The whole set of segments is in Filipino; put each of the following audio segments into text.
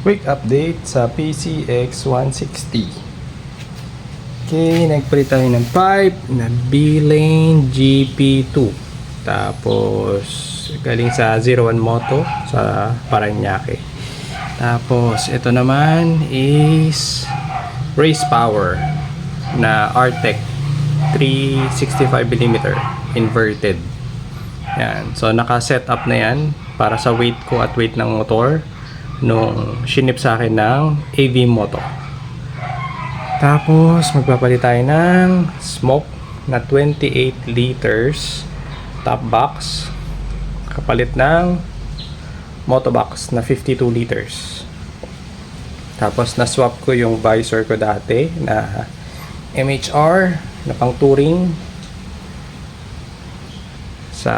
Quick update sa PCX 160. Okay, nagpalit tayo ng pipe na B-Lane GP2. Tapos, galing sa 01 Moto sa Paranaque. Tapos, ito naman is Race Power na Artec 365mm inverted. Yan. So, naka-set up na yan para sa weight ko at weight ng motor nung shinip sa akin ng AV Moto. Tapos magpapalit tayo ng smoke na 28 liters top box kapalit ng moto box na 52 liters. Tapos na swap ko yung visor ko dati na MHR na pang touring sa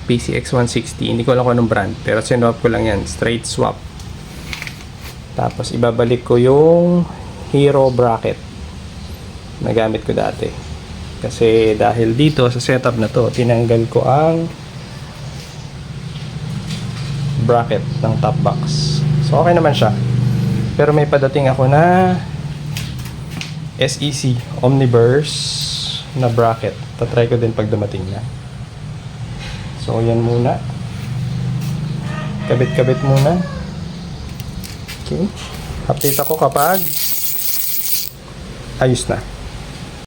PCX 160. Hindi ko alam kung anong brand pero sinwap ko lang yan, straight swap. Tapos ibabalik ko yung Hero bracket na gamit ko dati. Kasi dahil dito sa setup na to, tinanggal ko ang bracket ng top box. So okay naman siya. Pero may padating ako na SEC Omniverse na bracket. Tatry ko din pag dumating na. So yan muna. Kabit-kabit muna. Okay. Update ako kapag ayos na.